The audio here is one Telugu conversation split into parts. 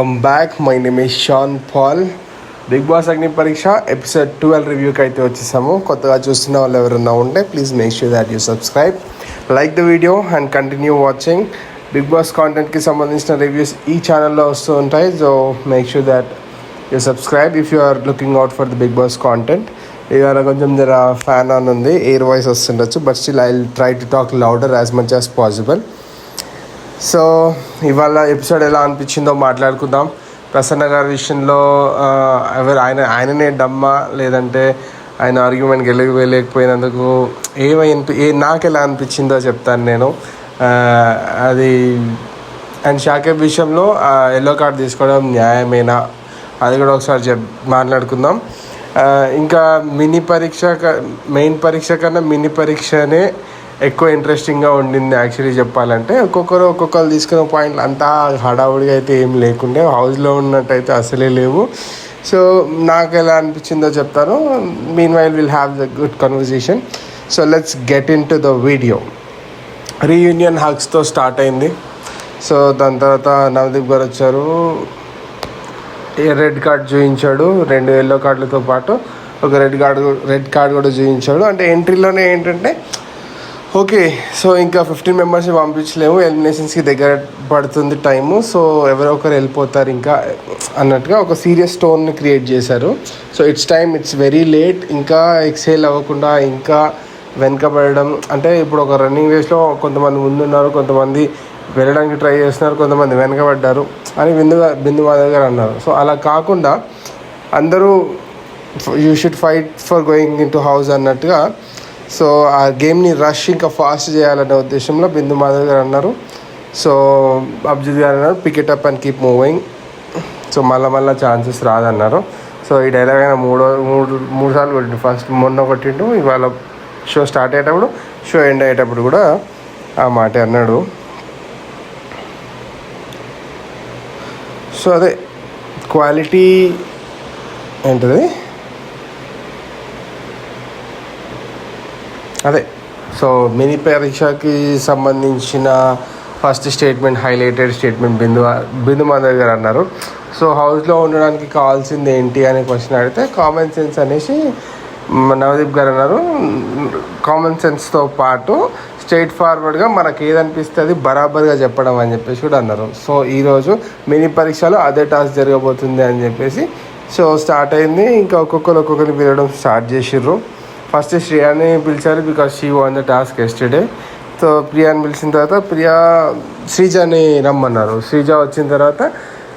Welcome back. My name is Shan Paul. Bigg Boss Agni Pariksha episode 12 రివ్యూకి అయితే వచ్చేసాము. కొత్తగా చూస్తున్న వాళ్ళు ఎవరైనా ఉంటే please make sure that you subscribe, like the video and continue watching. Bigg Boss కాంటెంట్కి సంబంధించిన రివ్యూస్ ఈ ఛానల్లో వస్తూ ఉంటాయి. So make sure that you subscribe if you are looking out for the Bigg Boss content. ఇవాళ కొంచెం జర ఫ్యాన్ ఆన్ ఉంది, ఎయిర్ వాయిస్ వస్తుండొచ్చు, but still I will try to talk louder as much as possible. So ఇవాళ ఎపిసోడ్ ఎలా అనిపించిందో మాట్లాడుకుందాం. ప్రసన్న గారి విషయంలో ఆయననే డమ్మా, లేదంటే ఆయన ఆర్గ్యుమెంట్ వెళ్ళలేకపోయినందుకు నాకు ఎలా అనిపించిందో చెప్తాను నేను. అది అండ్ షాకేబ్ విషయంలో ఎల్లో కార్డ్ తీసుకోవడం న్యాయమేనా, అది కూడా ఒకసారి మాట్లాడుకుందాం. ఇంకా మెయిన్ పరీక్ష కన్నా మినీ పరీక్షనే ఎక్కువ ఇంట్రెస్టింగ్గా ఉండింది యాక్చువల్లీ చెప్పాలంటే. ఒక్కొక్కరు తీసుకున్న పాయింట్లు అంతా హడావుడిగా అయితే ఏం లేకుండే, హౌస్లో ఉన్నట్టయితే అసలే లేవు. సో నాకు ఎలా అనిపించిందో చెప్తాను. Meanwhile will have the good conversation. So let's get in to the video. Reunion హగ్స్తో స్టార్ట్ అయింది. సో దాని తర్వాత నవదీప్ గారు వచ్చారు, రెడ్ కార్డ్ చూపించాడు, 2 ఎల్లో కార్డులతో పాటు ఒక రెడ్ కార్డ్ కూడా చూపించాడు. అంటే ఎంట్రీలోనే ఏంటంటే ఓకే, సో ఇంకా 15 మెంబర్స్ని పంపించలేము, ఎలిమినేషన్స్కి దగ్గర పడుతుంది టైము, సో ఎవరో ఒకరు వెళ్ళిపోతారు ఇంకా అన్నట్టుగా ఒక సీరియస్ టోన్ని క్రియేట్ చేశారు. So it's very late. ఇంకా ఎక్సేల్ అవ్వకుండా ఇంకా వెనకబడడం, అంటే ఇప్పుడు ఒక రన్నింగ్ రేస్లో కొంతమంది ముందున్నారు, కొంతమంది వెళ్ళడానికి ట్రై చేస్తున్నారు, కొంతమంది వెనకబడ్డారు అని బిందు మాధవ్ గారు అన్నారు. సో అలా కాకుండా అందరూ you should fight for going in to house అన్నట్టుగా, సో ఆ గేమ్ని రష్ ఇంకా ఫాస్ట్ చేయాలనే ఉద్దేశంలో బిందు మాధవ్ గారు అన్నారు. సో అభిజిత్ గారు అన్నారు pick it up and keep moving, so మళ్ళీ ఛాన్సెస్ రాదన్నారు. సో ఈ డైలాగ్ అయినా మూడు సార్లు కొట్టిండు. ఫస్ట్ మొన్న కొట్టిండు, ఇవాళ షో స్టార్ట్ అయ్యేటప్పుడు, షో ఎండ్ అయ్యేటప్పుడు కూడా ఆ మాట అన్నాడు. సో అదే క్వాలిటీ ఏంటది, అదే సో మినీ పరీక్షకి సంబంధించిన ఫస్ట్ స్టేట్మెంట్, హైలైటెడ్ స్టేట్మెంట్ బిందు మాధవ్ గారు అన్నారు. సో హౌస్లో ఉండడానికి కావాల్సింది ఏంటి అనే క్వశ్చన్ అడిగితే కామన్ సెన్స్ అనేసి నవదీప్ గారు అన్నారు. కామన్ సెన్స్తో పాటు స్ట్రైట్ ఫార్వర్డ్గా మనకి ఏదనిపిస్తే అది బరాబర్గా చెప్పడం అని చెప్పేసి కూడా అన్నారు. సో ఈరోజు మినీ పరీక్షలో అదే టాస్క్ జరగబోతుంది అని చెప్పేసి సో స్టార్ట్ అయింది. ఇంకా ఒక్కొక్కరిని పిలవడం స్టార్ట్ చేసిర్రు. ఫస్ట్ శ్రేయాని పిలిచారు because she won the task yesterday. So ప్రియాని పిలిచిన తర్వాత శ్రీజాని రమ్మన్నారు. శ్రీజ వచ్చిన తర్వాత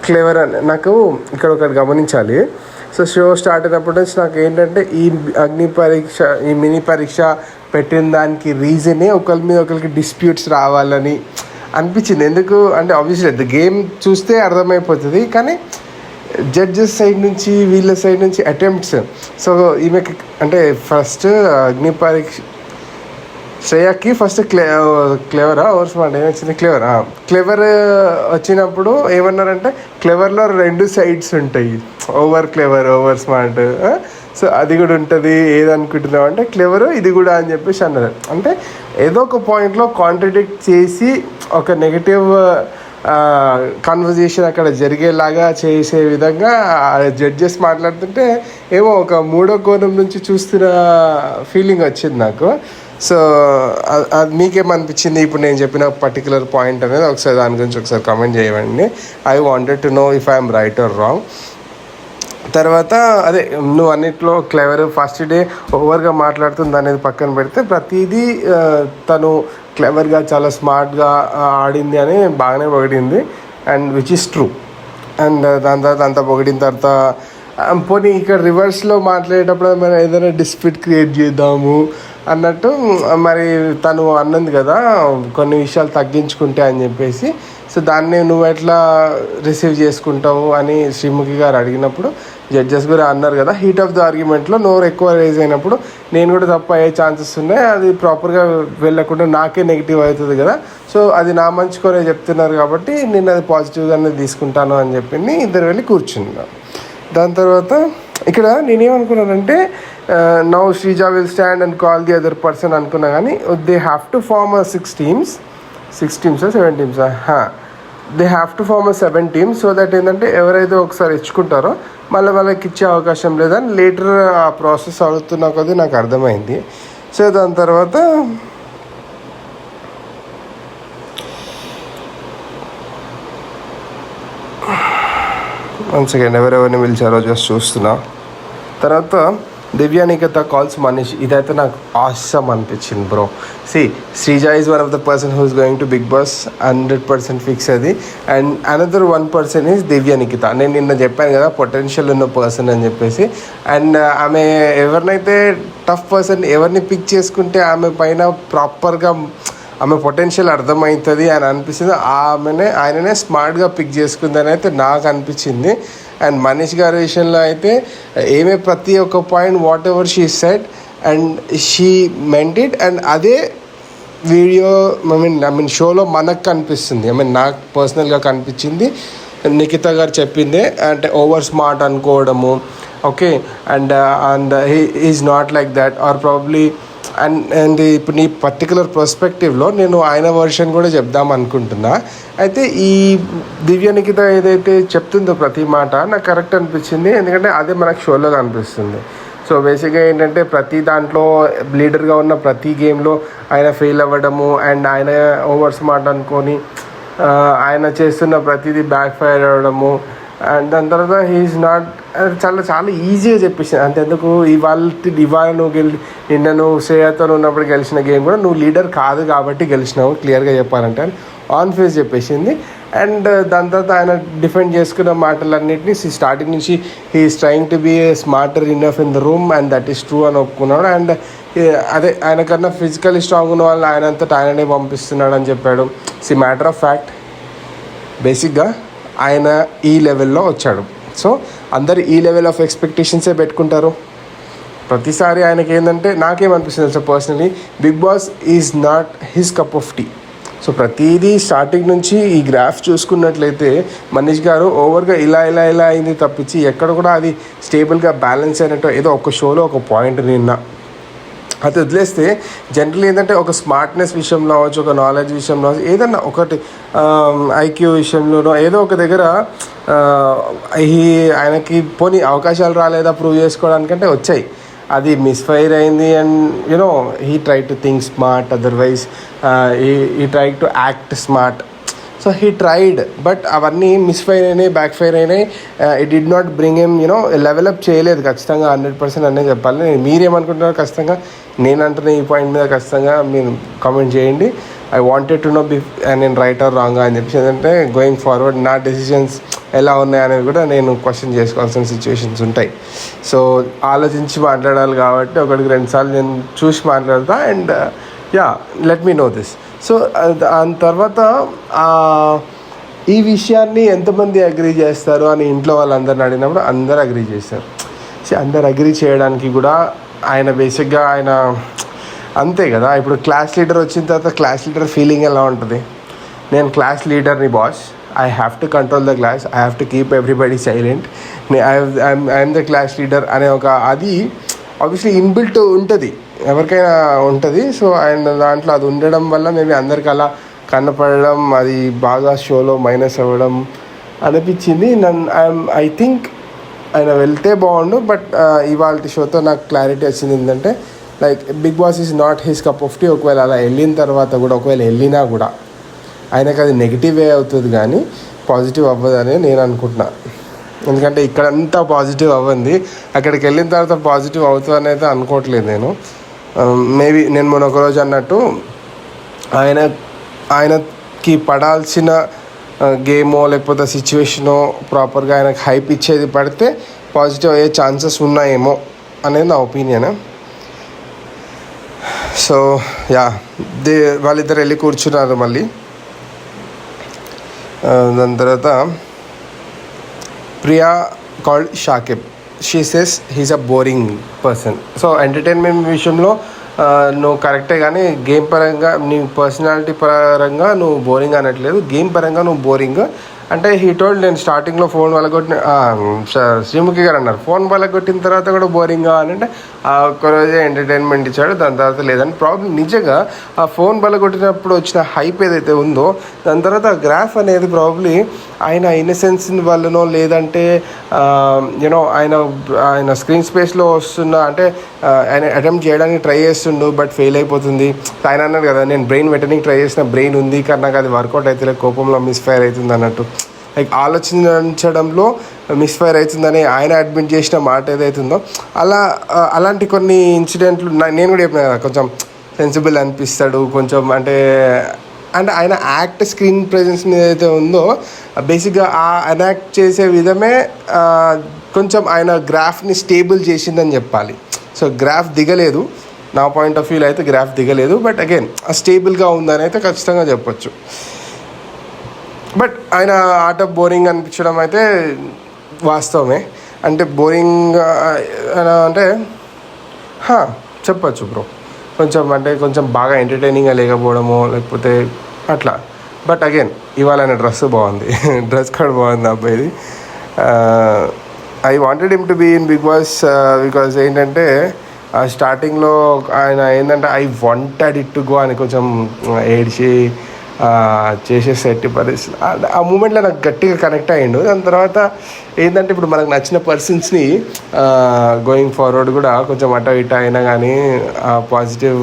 క్లెవర్ అని, నాకు ఇక్కడ ఒకటి గమనించాలి. సో షో స్టార్ట్ అయినప్పటి నుంచి నాకు ఏంటంటే ఈ అగ్ని పరీక్ష, ఈ మినీ పరీక్ష పెట్టిన దానికి రీజనే ఒకరి మీద ఒకరికి డిస్ప్యూట్స్ రావాలని అనిపించింది. ఎందుకు అంటే ఆబ్వియస్లీ ద గేమ్ చూస్తే అర్థమైపోతుంది, కానీ జడ్జెస్ సైడ్ నుంచి వీళ్ళ సైడ్ నుంచి అటెంప్ట్స్. సో ఈమెకి అంటే ఫస్ట్ అగ్ని పరీక్ష శ్రేయకి ఫస్ట్ క్లెవరా ఓవర్ స్మార్ట్ ఏమొచ్చింది, క్లెవర్ వచ్చినప్పుడు ఏమన్నారంటే క్లెవర్లో 2 సైడ్స్ ఉంటాయి, over clever, over smart. So అది కూడా ఉంటుంది, ఏదనుకుంటున్నావు అంటే క్లెవరు ఇది కూడా అని చెప్పేసి అన్నారు. అంటే ఏదో ఒక పాయింట్లో కాంట్రడిక్ట్ చేసి ఒక నెగటివ్ కాన్వర్జేషన్ అక్కడ జరిగేలాగా చేసే విధంగా జడ్జెస్ మాట్లాడుతుంటే ఏమో ఒక మూడో కోణం నుంచి చూస్తున్న ఫీలింగ్ వచ్చింది నాకు. సో అది మీకేమనిపించింది ఇప్పుడు నేను చెప్పిన పర్టికులర్ పాయింట్ అనేది ఒకసారి దాని గురించి ఒకసారి కామెంట్ చేయండి. I wanted to know if I'm right are wrong. తర్వాత అదే నువ్వు అన్నిట్లో క్లెవర్, ఫస్ట్ డే ఓవర్గా మాట్లాడుతుంది అనేది పక్కన పెడితే ప్రతిదీ తను క్లెవర్గా చాలా స్మార్ట్గా ఆడింది అని బాగానే పొగిడింది, and which is true. And దాని తర్వాత అంతా పొగిడిన తర్వాత పోనీ ఇక్కడ రివర్స్లో మాట్లాడేటప్పుడు మనం ఏదైనా డిస్ప్యూట్ క్రియేట్ చేద్దాము అన్నట్టు మరి తను అన్నది కదా కొన్ని విషయాలు తగ్గించుకుంటే అని చెప్పేసి. సో దాన్ని నువ్వు ఎట్లా రిసీవ్ చేసుకుంటావు అని శ్రీముఖి గారు అడిగినప్పుడు జడ్జెస్ కూడా అన్నారు కదా, హీట్ ఆఫ్ ద ఆర్గ్యుమెంట్లో నోరు ఎక్కువ రేజ్ అయినప్పుడు నేను కూడా తప్పు అయ్యే ఛాన్సెస్ ఉన్నాయి, అది ప్రాపర్గా వెళ్ళకుండా నాకే నెగిటివ్ అవుతుంది కదా, సో అది నా మంచి కోరే చెప్తున్నారు కాబట్టి నేను అది పాజిటివ్గానే తీసుకుంటాను అని చెప్పింది. ఇద్దరు వెళ్ళి కూర్చున్నారు. దాని తర్వాత ఇక్కడ నేనేమనుకున్నానంటే now Sreeja will stand and call the other person అనుకున్నా, కానీ they have to form 6 teams 7 teams. They have to form a 7 teams so that ఏంటంటే ఎవరైతే ఒకసారి ఇచ్చుకుంటారో మళ్ళీ వాళ్ళకి ఇచ్చే అవకాశం లేదని లేటర్ ఆ ప్రాసెస్ అవుతున్న కొద్దీ నాకు అర్థమైంది. సో దాని తర్వాత వన్ సెకండ్ ఎవరెవరిని పిలిచారో జస్ట్ చూస్తున్నా. తర్వాత దివ్యానికత కాల్స్ మనీష్, ఇదైతే నాకు ఆసమ్ అనిపించింది bro. Sreeja is one of the person who is going to Bigg Boss 100% fix అది. అండ్ అనదర్ 1% ఈజ్ దివ్యానికిత. నేను నిన్న చెప్పాను కదా పొటెన్షియల్ ఉన్న పర్సన్ అని చెప్పేసి. అండ్ ఆమె ఎవరినైతే టఫ్ పర్సన్ ఎవరిని పిక్ చేసుకుంటే ఆమె పైన ప్రాపర్గా ఆమె పొటెన్షియల్ అర్థమవుతుంది అని అనిపిస్తుంది. ఆయననే స్మార్ట్గా పిక్ చేసుకుందని అయితే నాకు అనిపించింది. అండ్ మనీష్ గారి విషయంలో అయితే ఏమే ప్రతి ఒక్క point what ever she said and she meant it. And అదే వీడియో ఐ మీన్ షోలో మనకు కనిపిస్తుంది. నాకు పర్సనల్గా కనిపించింది నిఖిత గారు చెప్పిందే. అంటే ఓవర్ స్మార్ట్ అనుకోవడము, okay, and he is not like that or probably. And ఇప్పుడు నీ పర్టికులర్ పర్స్పెక్టివ్లో నేను ఆయన వర్షన్ కూడా చెప్దాం అనుకుంటున్నా. అయితే ఈ దివ్యానికిత ఏదైతే చెప్తుందో ప్రతి మాట నాకు కరెక్ట్ అనిపించింది, ఎందుకంటే అదే మనకు షోలో కనిపిస్తుంది. సో బేసిక్గా ఏంటంటే ప్రతి దాంట్లో లీడర్గా ఉన్న ప్రతి గేమ్లో ఆయన ఫెయిల్ అవ్వడము అండ్ ఆయన ఓవర్ స్మార్ట్ అనుకొని ఆయన చేస్తున్న ప్రతిదీ బ్యాక్ ఫైర్ అవ్వడము. అండ్ దాని తర్వాత హీఈస్ నాట్ చాలా ఈజీగా చెప్పేసి అంతెందుకు ఇవాళ నువ్వు నిన్న నువ్వు శ్రేయతో ఉన్నప్పుడు గెలిచిన గేమ్ కూడా నువ్వు లీడర్ కాదు కాబట్టి గెలిచినావు క్లియర్గా చెప్పాలంటే ఆన్ ఫేస్ చెప్పేసింది. అండ్ దాని తర్వాత ఆయన డిఫెండ్ చేసుకున్న మాటలన్నింటినీ స్టార్టింగ్ నుంచి he's trying to be smarter enough in the room and that is true అని ఒప్పుకున్నాడు. అండ్ అదే ఆయనకన్నా ఫిజికల్లీ స్ట్రాంగ్ ఉన్న వాళ్ళు ఆయనంతటా ఆయననే పంపిస్తున్నాడు అని చెప్పాడు. మ్యాటర్ ఆఫ్ ఫ్యాక్ట్ బేసిక్గా ఆయన ఈ లెవెల్లో వచ్చాడు. సో అందరు ఈ లెవెల్ ఆఫ్ ఎక్స్పెక్టేషన్సే పెట్టుకుంటారు ప్రతిసారి. ఆయనకి ఏంటంటే నాకేమనిపిస్తుంది sir personally, Bigg Boss is not his cup of tea. So ప్రతిదీ స్టార్టింగ్ నుంచి ఈ గ్రాఫ్ చూసుకున్నట్లయితే మనీష్ గారు ఓవర్గా ఇలా అయింది తప్పించి ఎక్కడ కూడా అది స్టేబుల్గా బ్యాలెన్స్ అయినట్టు ఏదో ఒక షోలో ఒక పాయింట్ నిన్న అది వదిలేస్తే జనరల్ ఏంటంటే ఒక స్మార్ట్నెస్ విషయంలో అవ్వచ్చు, ఒక నాలెడ్జ్ విషయంలో ఏదన్నా ఒకటి ఐక్యూ విషయంలోనో ఏదో ఒక దగ్గర ఆయనకి పోనీ అవకాశాలు రాలేదా ప్రూవ్ చేసుకోవడానికంటే వచ్చాయి, అది మిస్ఫైర్ అయింది. And you know he try to think smart, otherwise he try to act smart. So he tried but అవన్నీ మిస్ఫైర్ అయినాయి, బ్యాక్ ఫైర్ అయినాయి. It did not bring him level up చేయలేదు ఖచ్చితంగా 100% అనే చెప్పాలి. మీరేమనుకుంటున్నారు ఖచ్చితంగా నేను అంటున్న ఈ పాయింట్ మీద ఖచ్చితంగా మీరు కామెంట్ చేయండి. ఐ వాంటెడ్ టు నో నేను రైట్ ఆర్ రాంగ్ అని చెప్పేసి. ఏంటంటే గోయింగ్ ఫార్వర్డ్ నా డెసిషన్స్ ఎలా ఉన్నాయి అనేది కూడా నేను క్వశ్చన్ చేసుకోవాల్సిన సిచ్యువేషన్స్ ఉంటాయి. సో ఆలోచించి మాట్లాడాలి కాబట్టి ఒకటికి 2 సార్లు నేను చూసి మాట్లాడతా. And let me know this. So దాని తర్వాత ఈ విషయాన్ని ఎంతమంది అగ్రీ చేస్తారు అని ఇంట్లో వాళ్ళందరిని అడిగినప్పుడు అందరూ అగ్రీ చేస్తారు. అందరు అగ్రీ చేయడానికి కూడా ఆయన బేసిక్గా ఆయన అంతే కదా. ఇప్పుడు క్లాస్ లీడర్ వచ్చిన తర్వాత క్లాస్ లీడర్ ఫీలింగ్ ఎలా ఉంటుంది? నేను క్లాస్ లీడర్ని boss, I have to control the class, I have to keep everybody silent, I'm the class leader అనే ఒక అది ఆబ్వియస్లీ ఇన్బిల్ట్ ఉంటుంది, ఎవరికైనా ఉంటుంది. సో ఆయన దాంట్లో అది ఉండడం వల్ల మేబీ అందరికి అలా కనపడడం, అది బాగా షోలో మైనస్ అవ్వడం అనిపించింది. ఐ థింక్ ఆయన వెళ్తే బాగుండు. బట్ ఇవాళ షోతో నాకు క్లారిటీ వచ్చింది ఏంటంటే like Bigg Boss is not his cup of tea. ఒకవేళ అలా వెళ్ళిన తర్వాత కూడా ఒకవేళ వెళ్ళినా కూడా ఆయనకు అది నెగిటివే అవుతుంది కానీ పాజిటివ్ అవ్వదని నేను అనుకుంటున్నా. ఎందుకంటే ఇక్కడంతా పాజిటివ్ అవ్వంది, అక్కడికి వెళ్ళిన తర్వాత పాజిటివ్ అవుతుందని అయితే అనుకోవట్లేదు నేను. మేబీ నేను మొన్న ఒకరోజు అన్నట్టు ఆయనకి పడాల్సిన గేమో లేకపోతే సిచ్యువేషనో ప్రాపర్గా ఆయనకు హైప్ ఇచ్చేది పడితే పాజిటివ్ అయ్యే ఛాన్సెస్ ఉన్నాయేమో అనేది నా ఒపీనియన్. సో వాళ్ళిద్దరు వెళ్ళి కూర్చున్నారు మళ్ళీ. దాని తర్వాత Priya called Shakib, she says he's a boring person. So entertainment విషయంలో నువ్వు కరెక్టే, కానీ గేమ్ పరంగా నీ పర్సనాలిటీ పరంగా నువ్వు బోరింగ్ అనట్లేదు, గేమ్ పరంగా నువ్వు బోరింగ్. అంటే హీ టోల్డ్ నేను స్టార్టింగ్లో ఫోన్ వలగొట్టిన శ్రీముఖి గారు అన్నారు ఫోన్ వలగొట్టిన తర్వాత కూడా బోరింగ్గా అని అంటే ఒక్కరోజే ఎంటర్టైన్మెంట్ ఇచ్చాడు, దాని తర్వాత లేదని. ప్రాబ్లం నిజంగా ఆ ఫోన్ వలగొట్టినప్పుడు వచ్చిన హైప్ ఏదైతే ఉందో దాని తర్వాత ఆ గ్రాఫ్ అనేది ప్రాబ్లీ ఆయన ఇన్నసెన్స్ వల్లనో లేదంటే యూనో ఆయన స్క్రీన్ స్పేస్లో వస్తున్న అంటే ఆయన అటెంప్ట్ చేయడానికి ట్రై చేస్తుండు బట్ ఫెయిల్ అయిపోతుంది. ఆయన అన్నాడు కదా నేను బ్రెయిన్ పెట్టడానికి ట్రై చేసిన బ్రెయిన్ ఉంది కానీ నాకు అది వర్కౌట్ అయితే కోపంలో మిస్ఫైర్ అవుతుంది అన్నట్టు. లైక్ ఆలోచించడంలో మిస్ఫైర్ అవుతుందని ఆయన అడ్మిట్ చేసిన మాట ఏదైతుందో అలాంటి కొన్ని ఇన్సిడెంట్లు నేను కూడా చెప్పిన కదా కొంచెం సెన్సిబుల్ అనిపిస్తాడు కొంచెం అంటే ఆయన యాక్ట్ స్క్రీన్ ప్రెజెన్స్ మీద ఏదైతే ఉందో బేసిక్గా ఆ ఎనాక్ట్ చేసే విధమే కొంచెం ఆయన గ్రాఫ్ని స్టేబుల్ చేసిందని చెప్పాలి. సో గ్రాఫ్ దిగలేదు, నా పాయింట్ ఆఫ్ వ్యూలో అయితే గ్రాఫ్ దిగలేదు, బట్ అగైన్ స్టేబుల్గా ఉందని అయితే ఖచ్చితంగా చెప్పొచ్చు. బట్ ఆయన ఆట బోరింగ్ అనిపించడం అయితే వాస్తవమే. అంటే బోరింగ్ అంటే చెప్పచ్చు బ్రో, కొంచెం బాగా ఎంటర్టైనింగ్గా లేకపోవడమో లేకపోతే అట్లా. బట్ అగైన్ ఇవాళ ఆయన డ్రెస్ బాగుంది, డ్రెస్ కూడా బాగుంది అబ్బాయిది. I wanted him to be in Bigg Boss because ఏంటంటే స్టార్టింగ్లో ఆయన ఏంటంటే I wanted it to go అని కొంచెం ఏడ్చి చేసే సెట్ పరిస్థితి ఆ మూమెంట్లో నాకు గట్టిగా కనెక్ట్ అయ్యిండు. దాని తర్వాత ఏంటంటే ఇప్పుడు మనకు నచ్చిన పర్సన్స్ని గోయింగ్ ఫార్వర్డ్ కూడా కొంచెం అటు ఇటు అయినా కానీ పాజిటివ్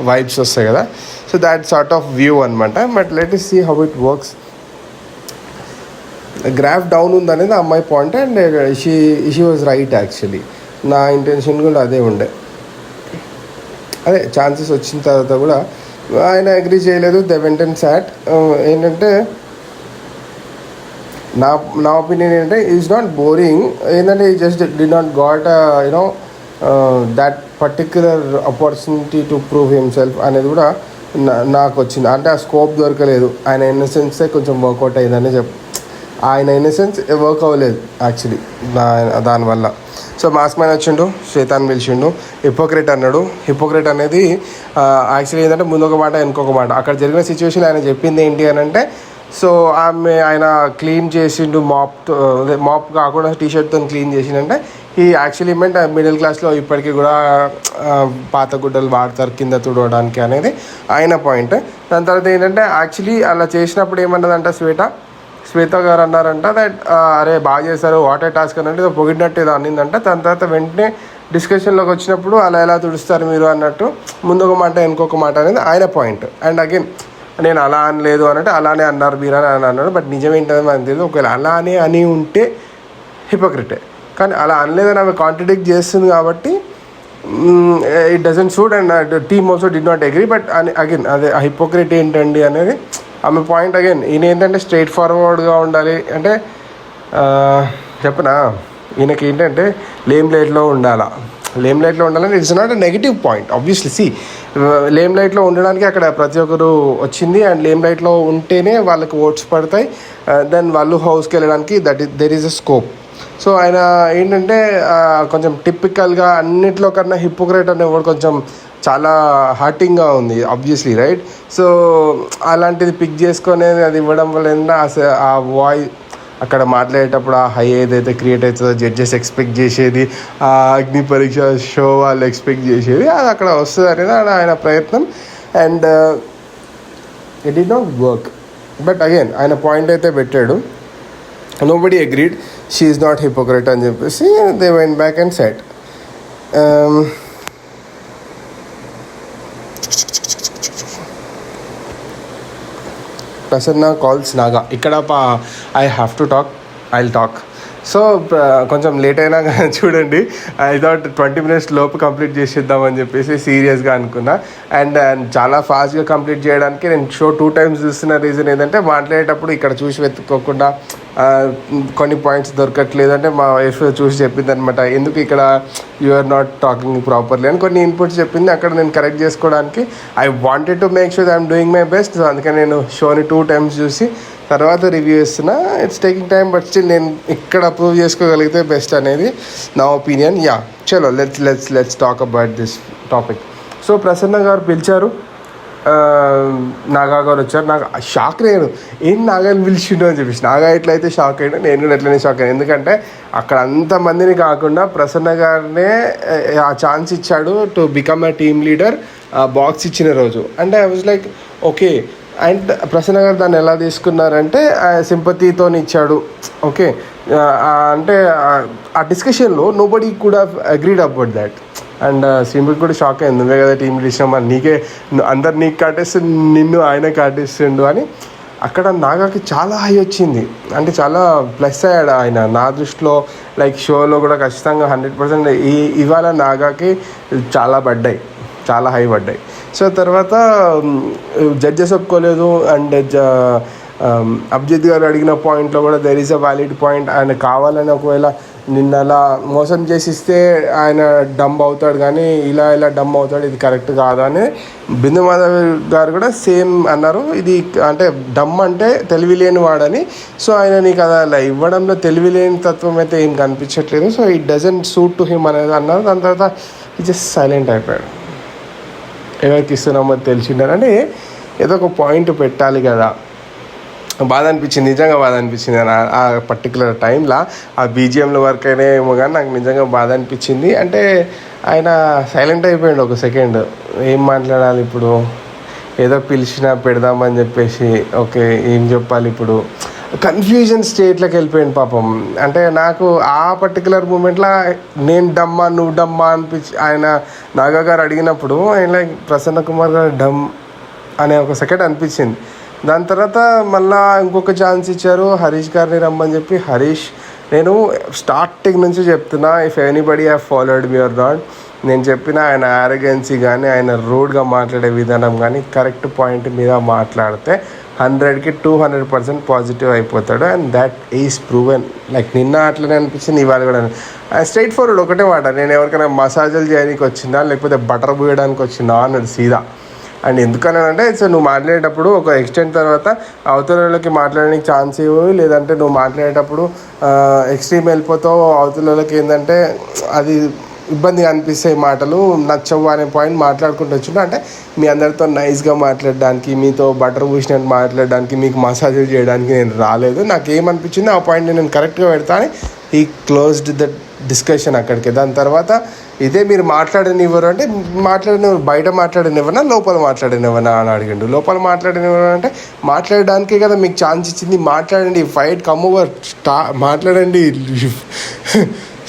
వైబ్స్ వస్తాయి కదా. So that sort of view అనమాట. But let us see how it works. Graph down ఉందనేది అమ్మాయి point and she was right actually. నా ఇంటెన్షన్ కూడా అదే ఉండే. అదే ఛాన్సెస్ వచ్చిన తర్వాత కూడా ఆయన అగ్రీ చేయలేదు. They went and sat. ఏంటంటే నా ఒపీనియన్ ఏంటంటే ఈజ్ నాట్ బోరింగ్. ఏంటంటే ఈ just did not got you know that particular opportunity to prove himself అనేది కూడా నాకు వచ్చింది. అంటే ఆ స్కోప్ దొరకలేదు. ఆయన ఇన్నసెన్సే కొంచెం వర్కౌట్ అయ్యిందని ఆయన ఇన్నసెన్స్ వర్క్ అవ్వలేదు యాక్చువల్లీ దానివల్ల. సో మాస్క్ మ్యాన్ వచ్చిండు, శ్వేతాన్ని పిలిచిండు, హిపోక్రెట్ అన్నాడు. హిపోక్రెట్ అనేది యాక్చువల్లీ ఏంటంటే ముందు ఒక మాట వెనుకొక మాట. అక్కడ జరిగిన సిచ్యువేషన్ ఆయన చెప్పింది ఏంటి అని అంటే సో ఆయన క్లీన్ చేసిండు మాప్ కాకుండా టీషర్ట్తో క్లీన్ చేసిండంటే ఈ యాక్చువల్లీ మెంట్ మిడిల్ క్లాస్లో ఇప్పటికీ కూడా పాత గుడ్డలు వాడతారు కింద తుడవడానికి అనేది ఆయన పాయింట్. దాని తర్వాత ఏంటంటే యాక్చువల్లీ అలా చేసినప్పుడు ఏమన్నదంట శ్వేత గారు అన్నారంట దట్ అరే బాగా చేశారు వాట్ ఏ టాస్క్ అని అంటే పొగిడినట్టు ఏదో అనిందంట. దాని తర్వాత వెంటనే డిస్కషన్లోకి వచ్చినప్పుడు అలా ఎలా తుడుస్తారు మీరు అన్నట్టు ముందు ఒక మాట ఇంకొక మాట అనేది ఆయన పాయింట్. అండ్ అగైన్ నేను అలా అనలేదు అన్నట్టు అలానే అన్నారు మీరు అని అన్నాడు. బట్ నిజమేంటది మనకు తెలియదు. ఒకవేళ అలానే అని ఉంటే హిపోక్రిటే, కానీ అలా అనలేదని ఆమె కాంట్రడిక్ట్ చేస్తుంది కాబట్టి it doesn't suit and team also did not agree. But again అదే హిపోక్రిట్ ఏంటండి అనేది ఆమె పాయింట్. అగైన్ ఈయన ఏంటంటే స్ట్రైట్ ఫార్వర్డ్గా ఉండాలి అంటే చెప్పనా ఈయనకి ఏంటంటే లేమ్ లైట్లో ఉండాలని it's not a negative point. Obviously she lame లైట్లో ఉండడానికి అక్కడ ప్రతి ఒక్కరు వచ్చింది అండ్ లేమ్ లైట్లో ఉంటేనే వాళ్ళకి ఓట్స్ పడతాయి. దెన్ వాళ్ళు హౌస్కి వెళ్ళడానికి there is a scope. So ఆయన ఏంటంటే కొంచెం టిపికల్గా అన్నిట్లో కన్నా హిపోక్రెట్ అనేవాడు కొంచెం చాలా హార్టింగ్గా ఉంది ఆబ్వియస్లీ రైట్. సో అలాంటిది పిక్ చేసుకొని అది ఇవ్వడం వల్ల ఆ వాయిస్ అక్కడ మాట్లాడేటప్పుడు ఆ హై ఏదైతే క్రియేట్ అవుతుందో జడ్జెస్ ఎక్స్పెక్ట్ చేసేది, ఆ అగ్ని పరీక్ష షో వాళ్ళు ఎక్స్పెక్ట్ చేసేది అది అక్కడ వస్తుంది అనేది ఆయన ప్రయత్నం. And it is not work. But again ఆయన పాయింట్ అయితే పెట్టాడు, nobody agreed she is not hypocrite అని చెప్పేసి they went back and set. Prasanna calls Naga ఇక్కడ I have to talk, I will talk. So కొంచెం లేట్ అయినా చూడండి, ఐ థాట్ 20 minutes లోపు కంప్లీట్ చేసేద్దామని చెప్పేసి సీరియస్గా అనుకున్నా. అండ్ చాలా ఫాస్ట్గా కంప్లీట్ చేయడానికి నేను షో 2 times చూస్తున్న రీజన్ ఏంటంటే మాట్లాడేటప్పుడు ఇక్కడ చూసి వెతుక్కోకుండా కొన్ని పాయింట్స్ దొరకట్లేదు అంటే మా వైఫ్ చూసి చెప్పింది అనమాట, ఎందుకు ఇక్కడ you are not talking properly అని కొన్ని ఇన్పుట్స్ చెప్పింది. అక్కడ నేను కరెక్ట్ చేసుకోవడానికి I wanted to make sure I'm doing my best. So అందుకని నేను షోని 2 times చూసి తర్వాత రివ్యూ ఇస్తున్నా. It's taking time but still నేను ఇక్కడ అప్రూవ్ చేసుకోగలిగితే బెస్ట్ అనేది నా ఒపీనియన్. యా చలో let's talk about this topic. So Prasanna garu పిలిచారు, నాగా గారు వచ్చారు. నాకు షాక్ నేను ఏం నాగాని పిలిచిండు అని చెప్పేసి, నాగా ఎట్లయితే షాక్ అయినా నేను కూడా ఎట్లనే షాక్ అయ్యాను. ఎందుకంటే అక్కడ అంతమందిని కాకుండా ప్రసన్న గారినే ఆ ఛాన్స్ ఇచ్చాడు to become a team leader box ఇచ్చిన రోజు. అంటే I was like okay. And Prasanna గారు దాన్ని ఎలా తీసుకున్నారంటే సింపతితో ఇచ్చాడు. ఓకే, అంటే ఆ డిస్కషన్లో nobody could have agreed about that. And simple కూడా షాక్ అయింది, నువ్వే కదా టీం ఇష్టం అని, నీకే అందరు నీకు కాటేస్తుండు, నిన్ను ఆయన కాటేస్తుండు అని. అక్కడ నాగాకి చాలా హై వచ్చింది, అంటే చాలా ప్లస్ అయ్యాడు ఆయన నా దృష్టిలో. లైక్ షోలో కూడా ఖచ్చితంగా 100% ఇవాళ నాగాకి చాలా పడ్డాయి, చాలా హై పడ్డాయి. సో తర్వాత జడ్జెస్ ఒప్పుకోలేదు. అండ్ అభిజిత్ గారు అడిగిన పాయింట్లో కూడా there is a valid point. ఆయన కావాలని ఒకవేళ నిన్న అలా మోసం చేసిస్తే ఆయన డంబ్ అవుతాడు, కానీ ఇలా డంబ్ అవుతాడు, ఇది కరెక్ట్ కాదు అని బిందు మాధవ్ గారు కూడా సేమ్ అన్నారు. ఇది అంటే డమ్ అంటే తెలివి లేని వాడని. సో ఆయన నీకు అలా ఇవ్వడంలో తెలివి లేని తత్వం అయితే ఏం కనిపించట్లేదు. So it doesn't suit to him అనేది అన్నారు. దాని తర్వాత జస్ట్ సైలెంట్ అయిపోయాడు. ఎవరికి ఇస్తున్నామో తెలిసిండారంటే ఏదో ఒక పాయింట్ పెట్టాలి కదా. బాధ అనిపించింది, నిజంగా బాధ అనిపించింది ఆ పర్టికులర్ టైంలో. ఆ బీజిఎంలో వర్క్ అయినా ఏమో కానీ నాకు నిజంగా బాధ అనిపించింది. అంటే ఆయన సైలెంట్ అయిపోయాడు ఒక సెకండ్, ఏం మాట్లాడాలి ఇప్పుడు, ఏదో పిలిచినా పెడదామని చెప్పేసి ఓకే ఏం చెప్పాలి ఇప్పుడు, కన్ఫ్యూజన్ స్టేట్లోకి వెళ్ళిపోయాడు పాపం. అంటే నాకు ఆ పర్టికులర్ మూమెంట్లో నేను డమ్మా నువ్వు డమ్మా అనిపించి ఆయన నాగా గారు అడిగినప్పుడు ఆయన లైక్ ప్రసన్న కుమార్ గారు డమ్ అనే ఒక సెకండ్ అనిపించింది. దాని తర్వాత మళ్ళీ ఇంకొక ఛాన్స్ ఇచ్చారు హరీష్ గారిని రమ్మని చెప్పి. హరీష్ నేను స్టార్టింగ్ నుంచి చెప్తున్నా, if anybody have followed me or not, నేను చెప్పిన ఆయన యారగెన్సీ కానీ ఆయన రూడ్గా మాట్లాడే విధానం కానీ కరెక్ట్ పాయింట్ మీద మాట్లాడితే 100కి 200% పాజిటివ్ అయిపోతాడు. And that is proven. Like నిన్న అట్లనే అనిపించింది, ఇవాళ కూడా స్ట్రైట్ ఫార్వర్డ్ ఒకటే మాట, నేను ఎవరికైనా మసాజులు చేయడానికి వచ్చిందా లేకపోతే బటర్ పూయడానికి వచ్చిందా అన్నది సీదా. అండ్ ఎందుకనంటే సో నువ్వు మాట్లాడేటప్పుడు ఒక ఎక్స్టెంట్ తర్వాత అవతల వాళ్ళకి మాట్లాడడానికి ఛాన్స్ ఇవ్వు, లేదంటే నువ్వు మాట్లాడేటప్పుడు ఎక్స్ట్రీమ్ వెళ్ళిపోతావు, అవతల వాళ్ళకి ఏంటంటే అది ఇబ్బందిగా అనిపిస్తాయి, మాటలు నచ్చవు అనే పాయింట్ మాట్లాడుకుంటూ వచ్చిండు. అంటే మీ అందరితో నైస్గా మాట్లాడడానికి, మీతో బటర్ పూసినట్టు మాట్లాడడానికి, మీకు మసాజులు చేయడానికి నేను రాలేదు. నాకు ఏమనిపించింది ఆ పాయింట్ నేను కరెక్ట్గా పెడతా అని ఈ క్లోజ్డ్ ద డిస్కషన్ అక్కడికి. దాని తర్వాత ఇదే మీరు మాట్లాడనివ్వరు అంటే మాట్లాడనివ్వరు, బయట మాట్లాడనివ్వనా లోపల మాట్లాడనివ్వనా అని అడిగిండు. లోపల మాట్లాడనివ్వరు అంటే మాట్లాడడానికే కదా మీకు ఛాన్స్ ఇచ్చింది, మాట్లాడండి, ఫైట్ కమ్ ఓవర్, మాట్లాడండి.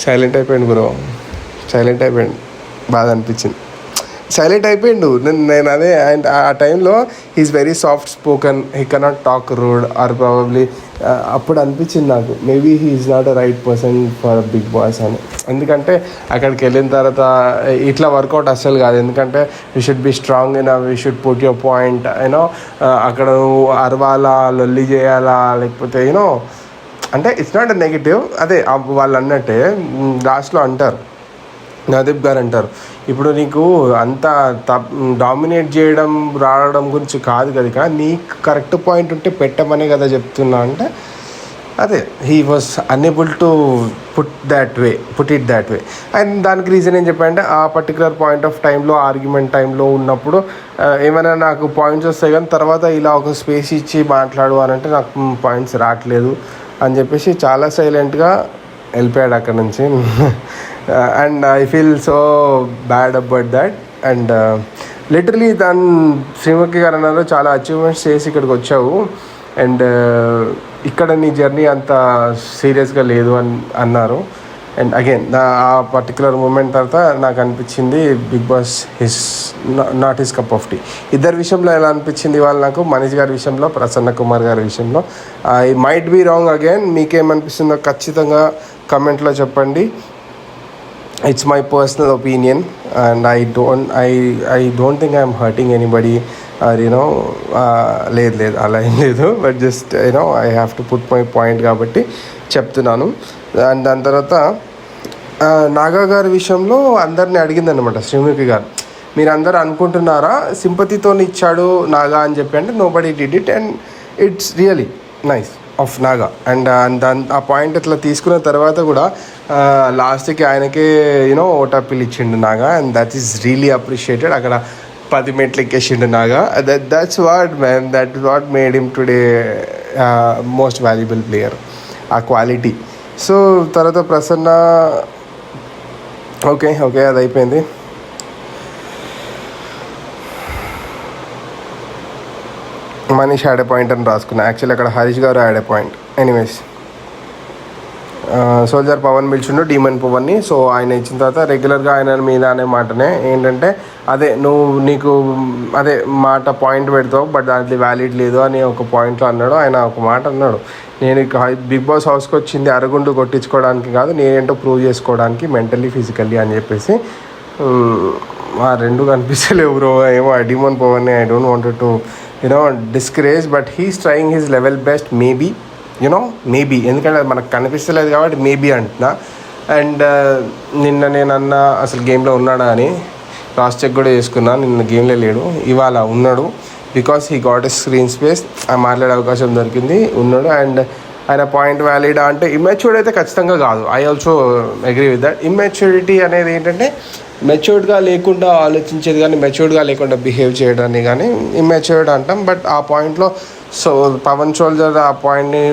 సైలెంట్ అయిపోయింది బ్రో, సైలెంట్ అయిపోయాడు. బాధ అనిపించింది, సైలెంట్ అయిపోయిండు. నేను అదే అండ్ ఆ టైంలో he's very soft spoken, he cannot talk rude or probably. అప్పుడు అనిపించింది నాకు maybe he is not a right person for Bigg Boss అని. ఎందుకంటే అక్కడికి వెళ్ళిన తర్వాత ఇట్లా వర్కౌట్ అస్సలు కాదు. ఎందుకంటే you should be strong in, you should put your point. You know అక్కడ నువ్వు అరవాలా, లొల్లి చేయాలా, లేకపోతే యూనో అంటే ఇట్స్ నాట్ అ నెగిటివ్. అదే వాళ్ళు అన్నట్టే లాస్ట్లో అంటారు, నదీప్ గారు అంటారు, ఇప్పుడు నీకు అంతా డామినేట్ చేయడం రావడం గురించి కాదు కదా, నీకు కరెక్ట్ పాయింట్ ఉంటే పెట్టమనే కదా చెప్తున్నా. అంటే అదే he was unable to put it that way. And దానికి రీజన్ ఏం చెప్పారంటే ఆ పర్టికులర్ పాయింట్ ఆఫ్ టైంలో, ఆర్గ్యుమెంట్ టైంలో ఉన్నప్పుడు ఏమైనా నాకు పాయింట్స్ వస్తాయి కానీ తర్వాత ఇలా ఒక స్పేస్ ఇచ్చి మాట్లాడు అని అంటే నాకు పాయింట్స్ రావట్లేదు అని చెప్పేసి చాలా సైలెంట్గా వెళ్ళిపోయాడు అక్కడ నుంచి. And I feel so bad about that. And literally దాని శ్రీముఖి గారు అన్నారు, చాలా అచీవ్మెంట్స్ చేసి ఇక్కడికి వచ్చావు అండ్ ఇక్కడ నీ జర్నీ అంత సీరియస్గా లేదు అని అన్నారు. అండ్ అగైన్ ఆ పర్టికులర్ మూమెంట్ తర్వాత నాకు అనిపించింది Bigg Boss his not his cup of tea. ఇద్దరి విషయంలో ఎలా అనిపించింది వాళ్ళు నాకు, మనీష్ గారి విషయంలో, ప్రసన్న కుమార్ గారి విషయంలో. I might be wrong again. మీకేమనిపిస్తుందో ఖచ్చితంగా కమెంట్లో చెప్పండి. It's my personal opinion and I don't think I'm hurting anybody or you know లేదు అలా ఏం లేదు. But just you know I have to put my point కాబట్టి చెప్తున్నాను. అండ్ దాని తర్వాత నాగా గారి విషయంలో అందరినీ అడిగిందనమాట శ్రీముఖి గారు, మీరు అందరూ అనుకుంటున్నారా సింపతితో ఇచ్చాడు నాగా అని చెప్పి. అంటే nobody did it and it's really nice of Naga. And దాని ఆ పాయింట్ అట్లా తీసుకున్న తర్వాత కూడా లాస్ట్కి ఆయనకే యూనో ఓటాపిల్ ఇచ్చిండు Naga. And that is really appreciated. అక్కడ 10 మెట్లు ఎక్కేసిండు Naga. That's what man, that what made him today most valuable player, ఆ క్వాలిటీ. సో తర్వాత ప్రసన్న ఓకే అది అయిపోయింది. మనీష్ యాడ్ ఏ పాయింట్ అని రాసుకున్నా, యాక్చువల్లీ అక్కడ హరీష్ గారు add a point. Anyways, soldier Pavan పిలిచిండు డీమన్ పవన్ని. సో ఆయన ఇచ్చిన తర్వాత రెగ్యులర్గా ఆయన మీద అనే మాటనే ఏంటంటే, అదే నీకు అదే మాట పాయింట్ పెడతావు బట్ దాంట్లో వ్యాలిడ్ లేదు అని ఒక పాయింట్లో అన్నాడు. ఆయన ఒక మాట అన్నాడు, నేను బిగ్ బాస్ హౌస్కి వచ్చింది అరగుండు కొట్టించుకోవడానికి కాదు, నేనేంటో ప్రూవ్ చేసుకోవడానికి మెంటల్లీ ఫిజికల్లీ అని చెప్పేసి. ఆ రెండు కనిపిస్తలేవు బ్రో. ఏమో డీమన్ పవన్ని I don't wanted to discourage, but he's trying his level best. Maybe ఎందుకంటే అది మనకు కనిపిస్తలేదు కాబట్టి మేబీ అంటున్నా. అండ్ నిన్న నేనన్నా అసలు గేమ్లో ఉన్నాడా అని క్రాస్ చెక్ కూడా చేసుకున్నా. నిన్న గేమ్లో లేడు, ఇవాళ ఉన్నాడు. Because he got a screen space, మాట్లాడే అవకాశం దొరికింది, ఉన్నాడు. అండ్ ఆయన పాయింట్ వ్యాలిడా అంటే ఇమ్మెచ్యూర్డ్ అయితే ఖచ్చితంగా కాదు. I also agree with that. Immaturity అనేది ఏంటంటే మెచ్యూర్డ్గా లేకుండా ఆలోచించేది కానీ మెచ్యూర్డ్గా లేకుండా బిహేవ్ చేయడాన్ని కానీ ఇమ్మెచ్యూర్డ్ అంటాం. బట్ ఆ పాయింట్లో సో పవన్ సోల్జర్ ఆ పాయింట్ని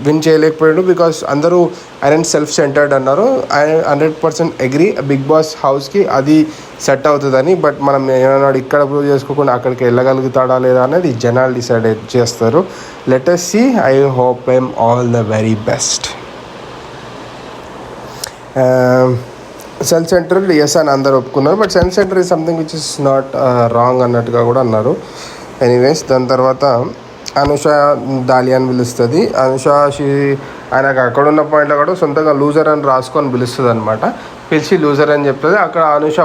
విన్ చేయలేకపోయాడు. బికాస్ అందరూ ఆయన సెల్ఫ్ సెంటర్డ్ అన్నారు. ఐ 100% అగ్రీ, బిగ్ బాస్ హౌస్కి అది సెట్ అవుతుందని. బట్ మనం ఏమన్నాడు ఇక్కడ ప్రూవ్ చేసుకోకుండా అక్కడికి వెళ్ళగలుగుతాడా లేదా అనేది జనాలు డిసైడ్ చేస్తారు. Let us see. I hope I'm all the very best. Self centres అని అందరు ఒప్పుకున్నారు, but self centre is something which is not wrong అన్నట్టుగా కూడా అన్నారు. ఎనీవేస్, దాని తర్వాత అనుష దాలియాని పిలుస్తుంది. అనుష ఆయనకు అక్కడ ఉన్న పాయింట్లో కూడా సొంతంగా లూజర్ అని రాసుకొని పిలుస్తుంది అనమాట. పిలిచి లూజర్ అని చెప్తుంది. అక్కడ అనుష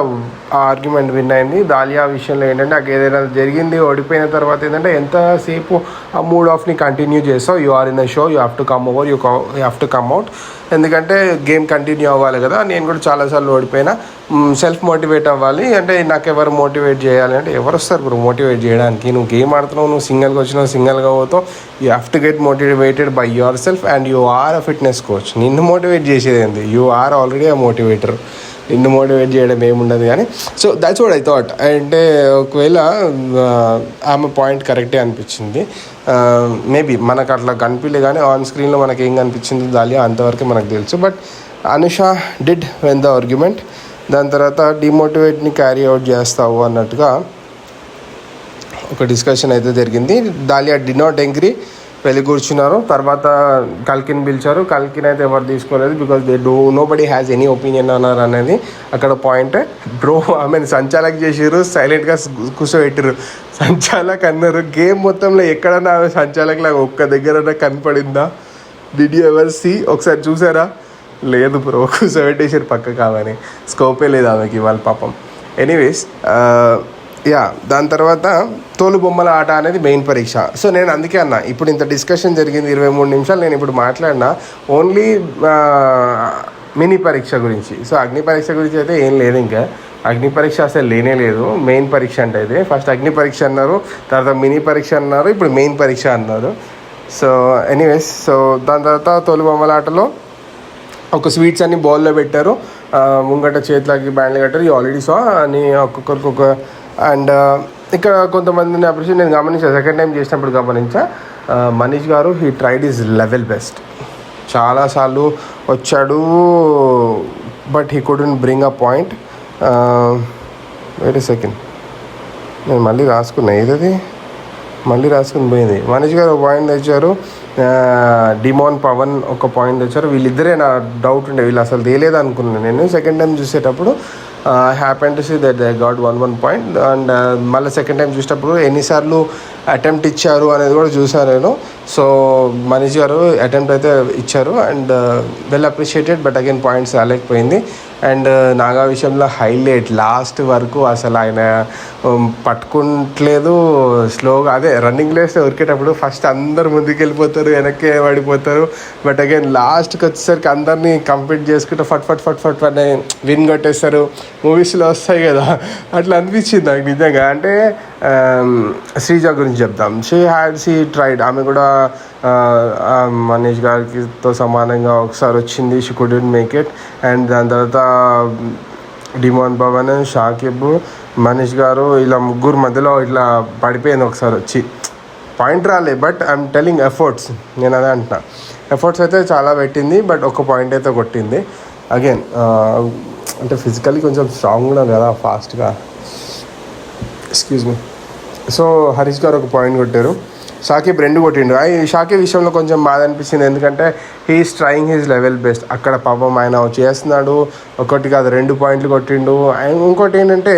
ఆ ఆర్గ్యుమెంట్ విన్ అయింది. దాలియా విషయంలో ఏంటంటే అక్కడ ఏదైనా జరిగింది, ఓడిపోయిన తర్వాత ఏంటంటే ఎంతసేపు ఆ మూడ్ ఆఫ్ని కంటిన్యూ చేస్తావు. You are in the show, you have to come over, you have to come out. ఎందుకంటే గేమ్ కంటిన్యూ అవ్వాలి కదా. నేను కూడా చాలాసార్లు ఓడిపోయినా, సెల్ఫ్ మోటివేట్ అవ్వాలి. అంటే నాకు ఎవరు మోటివేట్ చేయాలి అంటే ఎవరు వస్తారు బ్రో మోటివేట్ చేయడానికి? నువ్వు గేమ్ ఆడుతున్నావు, నువ్వు సింగిల్గా వచ్చినావు, సింగిల్గా పోతావు. You have to get motivated by your self and you are a fitness coach. నిన్ను మోటివేట్ చేసేది ఏంది? You are already a motivator. నిన్ను మోటివేట్ చేయడం ఏముండదు కానీ. So that's what I thought. అంటే ఒకవేళ ఆమె పాయింట్ కరెక్టే అనిపించింది. మేబీ మనకు అట్లా కనిపించలే కానీ ఆన్ స్క్రీన్లో మనకి ఏం కనిపించింది దాలియా అంతవరకు మనకు తెలుసు. But Anusha did when the argument. దాని తర్వాత డిమోటివేట్ని క్యారీ అవుట్ చేస్తావు అన్నట్టుగా ఒక డిస్కషన్ అయితే జరిగింది. దాలియా డి నాట్ అగ్రీ, వెళ్ళి కూర్చున్నారు. తర్వాత కల్కిని పిలిచారు. కల్కిని అయితే ఎవరు తీసుకోలేదు. Because nobody has any opinion అన్నారు అనేది అక్కడ పాయింట్. బ్రో ఆమెను సంచాలక్ చేసారు, సైలెంట్గా కూర్చోబెట్టారు. సంచాలక్ అన్నారు. గేమ్ మొత్తంలో ఎక్కడన్నా ఆమె సంచాలక్ లాగా ఒక్క దగ్గర కనపడిందా? Did you ever see? ఒకసారి చూసారా? లేదు బ్రో, కూర్చోబెట్టేసారు పక్క కావని. స్కోపే లేదు ఆమెకి వాళ్ళ పాపం. ఎనీవేస్, దాని తర్వాత తోలు బొమ్మల ఆట అనేది మెయిన్ పరీక్ష. సో నేను అందుకే అన్నా, ఇప్పుడు ఇంత డిస్కషన్ జరిగింది 23 నిమిషాలు, నేను ఇప్పుడు మాట్లాడినా ఓన్లీ మినీ పరీక్ష గురించి. సో అగ్ని పరీక్ష గురించి అయితే ఏం లేదు. ఇంకా అగ్ని పరీక్ష అసలు లేనే లేదు. మెయిన్ పరీక్ష అంటే అయితే ఫస్ట్ అగ్ని పరీక్ష అన్నారు, తర్వాత మినీ పరీక్ష అన్నారు, ఇప్పుడు మెయిన్ పరీక్ష అన్నారు. సో ఎనీవేస్, సో దాని తర్వాత తోలు బొమ్మల ఆటలో ఒక స్వీట్స్ అన్ని బౌల్లో పెట్టారు, ముంగట చేతులకి బ్యాండ్లు కట్టారు. యూ ఆల్రెడీ సో అని ఒక్కొక్కరికి ఒక. అండ్ ఇక్కడ కొంతమందిని అప్రిషియేట్ నేను గమనించాను, సెకండ్ టైం చేసినప్పుడు గమనించా. Manish garu he tried is level best. చాలాసార్లు వచ్చాడు, but he couldn't bring a point. Wait a second, నేను మళ్ళీ రాసుకున్నా, ఏదది మళ్ళీ రాసుకుని పోయింది. మనీష్ గారు ఒక పాయింట్ తెచ్చారు, డిమోన్ పవన్ ఒక పాయింట్ తెచ్చారు. వీళ్ళిద్దరే నా డౌట్ ఉండే, వీళ్ళు అసలు తేలేదు అనుకున్నాను నేను. సెకండ్ టైం చూసేటప్పుడు happen to see that they got 1 point. And మళ్ళీ సెకండ్ టైం చూసేటప్పుడు ఎన్నిసార్లు అటెంప్ట్ ఇచ్చారు అనేది కూడా చూసాను నేను. సో మనీష్ గారు అటెంప్ట్ అయితే ఇచ్చారు and well appreciated, but again points రాలేకపోయింది. అండ్ నాగా విషయంలో హైలైట్ లాస్ట్ వరకు అసలు ఆయన పట్టుకుంటలేదు, స్లోగా అదే రన్నింగ్ లేస్తే ఉరికేటప్పుడు ఫస్ట్ అందరు ముందుకు వెళ్ళిపోతారు, వెనక్కి పడిపోతారు. బట్ అగైన్ లాస్ట్కి వచ్చేసరికి అందరినీ కంప్లీట్ చేసుకుంటూ ఫట్ ఫట్ ఫట్ ఫట్ అని విన్ కొట్టేస్తారు. మూవీస్లో వస్తాయి కదా, అట్లా అనిపించింది నాకు నిజంగా. అంటే శ్రీజ గురించి చెప్తాం. షీ ట్రైడ్, ఆమె కూడా మనీష్ గారితో సమానంగా ఒకసారి వచ్చింది, she couldn't make it. And దాని తర్వాత డిమోన్ పవన్, షాకిబ్ మనీష్ గారు ఇలా ముగ్గురు మధ్యలో ఇట్లా పడిపోయింది ఒకసారి వచ్చి. పాయింట్ రాలే, బట్ ఐఎమ్ టెలింగ్ ఎఫర్ట్స్, నేను అదే అంటున్నా. ఎఫర్ట్స్ అయితే చాలా పెట్టింది, బట్ ఒక పాయింట్ అయితే కొట్టింది. అగైన్ అంటే ఫిజికల్లీ కొంచెం స్ట్రాంగ్ ఉన్నాను కదా, ఫాస్ట్గా. Excuse me. సో హరీష్ గారు ఒక పాయింట్ కొట్టారు, షాకిబ్ 2 కొట్టిండు. షాకిబ్ విషయంలో కొంచెం బాధ అనిపించింది, ఎందుకంటే he's trying his level best. అక్కడ పాపం ఆయన చేస్తున్నాడు, ఒకటి కాదు 2 పాయింట్లు కొట్టిండు. ఇంకోటి ఏంటంటే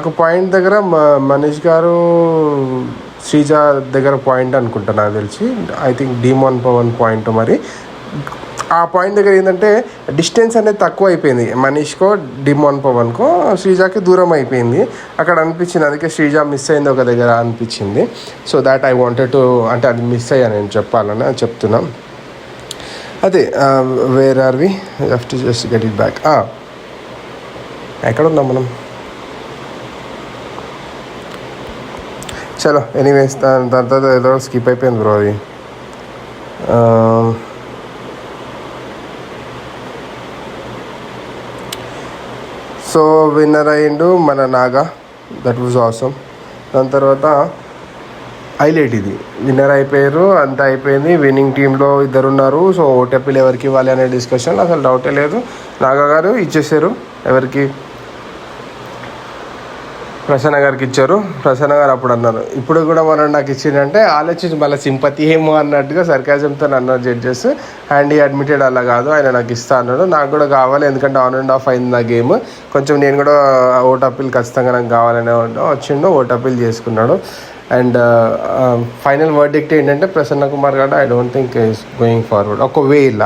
ఒక పాయింట్ దగ్గర మనీష్ గారు శ్రీజ దగ్గర పాయింట్ అనుకుంటా నాకు తెలిసి, ఐ థింక్ D1 పాయింట్. మరి ఆ పాయింట్ దగ్గర ఏంటంటే డిస్టెన్స్ అనేది తక్కువ అయిపోయింది, మనీష్కో D1 శ్రీజాకి దూరం అయిపోయింది అక్కడ అనిపించింది. అందుకే శ్రీజ మిస్ అయింది ఒక దగ్గర అనిపించింది. So that I wanted to, అంటే అది మిస్ అయ్యా నేను చెప్పాలని చెప్తున్నాం. అదే where are we, have to just get it back. ఎక్కడ ఉన్నాం మనం? చలో ఎనీవేస్, దాని తర్వాత ఏదో స్కిప్ అయిపోయింది బ్రో అది. సో విన్నర్ అయ్యిండు మన నాగా, దట్ వాజ్ ఆసమ్. దాని తర్వాత హైలైట్ ఇది, విన్నర్ అయిపోయారు, అంతా అయిపోయింది. విన్నింగ్ టీంలో 2 ఉన్నారు. సో ఓటెపిల్ ఎవరికి ఇవ్వాలి అనే డిస్కషన్ అసలు డౌటే లేదు. నాగా గారు ఇచ్చేసారు, ఎవరికి? ప్రసన్న గారికి ఇచ్చారు. ప్రసన్న గారు అప్పుడు అన్నారు, ఇప్పుడు కూడా మనం నాకు ఇచ్చిందంటే ఆలోచించి మళ్ళీ సింపతి ఏమో అన్నట్టుగా సర్కాజంతో అన్నారు జడ్జెస్. అండ్ ఈ అడ్మిటెడ్ అలా కాదు, ఆయన నాకు ఇస్తా అన్నాడు. నాకు కూడా కావాలి, ఎందుకంటే ఆన్ అండ్ ఆఫ్ అయింది నా గేమ్. కొంచెం నేను కూడా ఓట్ అప్పీల్ ఖచ్చితంగా నాకు కావాలనే వచ్చిండు, ఓట్ అప్పీల్ చేసుకున్నాడు. అండ్ ఫైనల్ వర్డిక్ట్ ఏంటంటే ప్రసన్న కుమార్ గారు I don't think is going forward. ఒకవేళ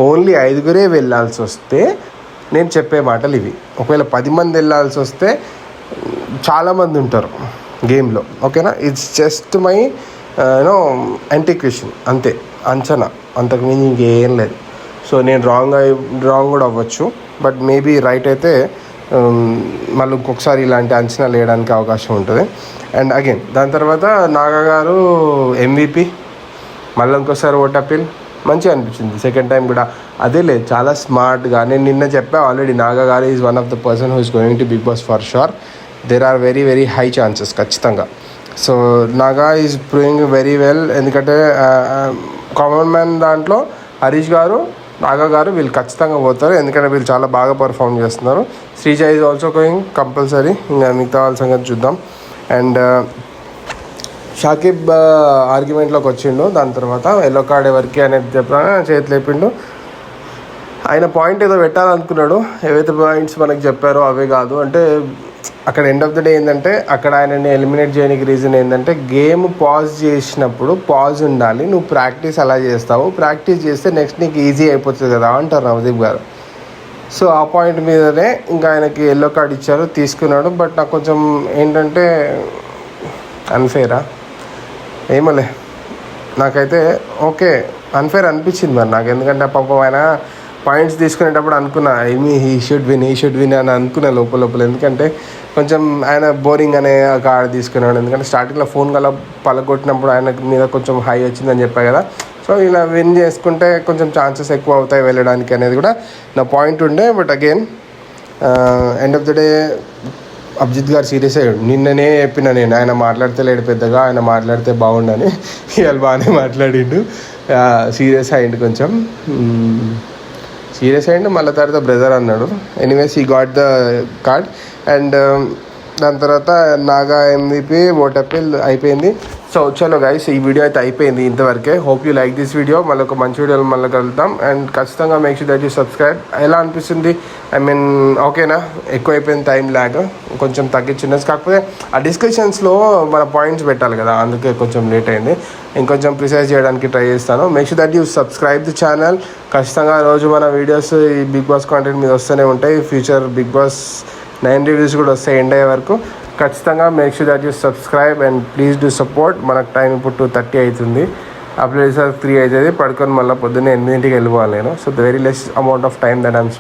ఓన్లీ 5 వెళ్ళాల్సి వస్తే నేను చెప్పే మాటలు ఇవి. ఒకవేళ 10 మంది వెళ్ళాల్సి వస్తే చాలామంది ఉంటారు గేమ్లో, ఓకేనా? ఇట్స్ జస్ట్ మై యూనో అంటిక్వేషన్, అంతే, అంచనా, అంతకు మించి ఇంకేం లేదు. సో నేను రాంగ్ కూడా అవ్వచ్చు, బట్ మేబీ రైట్ అయితే మళ్ళీ ఇంకొకసారి ఇలాంటి అంచనాలు వేయడానికి అవకాశం ఉంటుంది. అండ్ అగైన్ దాని తర్వాత నాగా గారు MVP, మళ్ళీ ఇంకోసారి ఓట్ అప్పీల్, మంచిగా అనిపించింది సెకండ్ టైం కూడా. అదే లేదు, చాలా స్మార్ట్గా. నేను నిన్న చెప్పా ఆల్రెడీ, నాగా గారు is one of the person who is going to Bigg Boss for sure. There are very very high chances ఖచ్చితంగా. So Naga is proving very well, ఎందుకంటే కామన్ మ్యాన్ దాంట్లో హరీష్ గారు, నాగా గారు వీళ్ళు ఖచ్చితంగా పోతారు, ఎందుకంటే వీళ్ళు చాలా బాగా పర్ఫామ్ చేస్తున్నారు. Sreeja is also going compulsory, ఇంకా మిగతా వాళ్ళ సంగతి చూద్దాం. అండ్ షాకిబ్ ఆర్గ్యుమెంట్లోకి వచ్చిండు. దాని తర్వాత ఎల్లో కార్డ్ ఎవరికి అనేది చెప్పినా చేతులు లేపిండు. ఆయన పాయింట్ ఏదో పెట్టాలనుకున్నాడు, ఏవైతే పాయింట్స్ మనకు చెప్పారో అవే కాదు. అంటే అక్కడ ఎండ్ ఆఫ్ ద డే ఏంటంటే, అక్కడ ఆయనని ఎలిమినేట్ చేయడానికి రీజన్ ఏంటంటే, గేమ్ పాజ్ చేసినప్పుడు పాజ్ ఉండాలి, నువ్వు ప్రాక్టీస్ అలా చేస్తావు, ప్రాక్టీస్ చేస్తే నెక్స్ట్ నీకు ఈజీ అయిపోతుంది కదా అంటారు నవదీప్ గారు. సో ఆ పాయింట్ మీదనే ఇంకా ఆయనకి ఎల్లో కార్డ్ ఇచ్చారు, తీసుకున్నాడు. బట్ నాకు కొంచెం ఏంటంటే అన్ఫేరా ఏమోలే, నాకైతే ఓకే అన్ఫేర్ అనిపించింది మరి నాకు. ఎందుకంటే పాపం ఆయన పాయింట్స్ తీసుకునేటప్పుడు అనుకున్నా హీ షుడ్ విన్ అని అనుకున్నా లోపల. ఎందుకంటే కొంచెం ఆయన బోరింగ్ అనే కార్డ్ తీసుకున్నాడు. ఎందుకంటే స్టార్టింగ్లో ఫోన్ గల పలగొట్టినప్పుడు ఆయన మీద కొంచెం హై వచ్చిందని చెప్పా కదా. సో ఇలా విన్ చేసుకుంటే కొంచెం ఛాన్సెస్ ఎక్కువ అవుతాయి వెళ్ళడానికి అనేది కూడా నా పాయింట్ ఉండే. But again end of the day Abhijeet garu serious అయ్యాడు. నిన్ననే చెప్పిన నేను, ఆయన మాట్లాడితే లేడు పెద్దగా, ఆయన మాట్లాడితే బాగుండని. ఇవాళ బాగానే మాట్లాడిండు, సీరియస్ అయ్యిండు, కొంచెం సీరియస్ అయ్యిండు. మళ్ళీ తర్వాత బ్రదర్ అన్నాడు. Anyways he got the card. And దాని తర్వాత నాగా MVP ఓట్ అప్పీల్ అయిపోయింది. సో చలో గైస్, ఈ వీడియో అయితే అయిపోయింది ఇంతవరకే. Hope you like this video. మళ్ళీ ఒక మంచి వీడియోలో మళ్ళీ కలుద్దాం. అండ్ ఖచ్చితంగా make sure that you subscribe. ఎలా అనిపిస్తుంది? ఐ మీన్ ఓకేనా? ఎక్కువ అయిపోయింది టైం ల్యాగ్, కొంచెం తగ్గించుండొచ్చు. కాకపోతే ఆ డిస్కషన్స్లో మన పాయింట్స్ పెట్టాలి కదా, అందుకే కొంచెం లేట్ అయింది. ఇంకొంచెం ప్రిసైజ్ చేయడానికి ట్రై చేస్తాను. Make sure that you subscribe the channel. ఖచ్చితంగా రోజు మన వీడియోస్ ఈ బిగ్ బాస్ కాంటెంట్ మీద వస్తూనే ఉంటాయి. ఫ్యూచర్ బిగ్ బాస్ 9 రివ్యూస్ కూడా వస్తాయి ఎండ్ అయ్యే వరకు. ఖచ్చితంగా make sure that you subscribe and please do support. మనకు టైం ఇప్పుడు 2:30 అవుతుంది, అప్లోడ్ 3 అవుతుంది. పడుకొని మళ్ళీ పొద్దున్నే 8ంటికి వెళ్ళిపోవాలి నేను. So the very less amount of time that I'm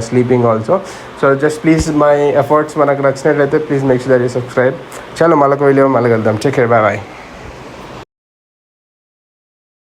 sleeping also. So just please my efforts మనకు నచ్చినట్లయితే please make sure that you subscribe. చలో మళ్ళీ వీడియో మళ్ళీ వెళ్దాం. Take care, bye bye.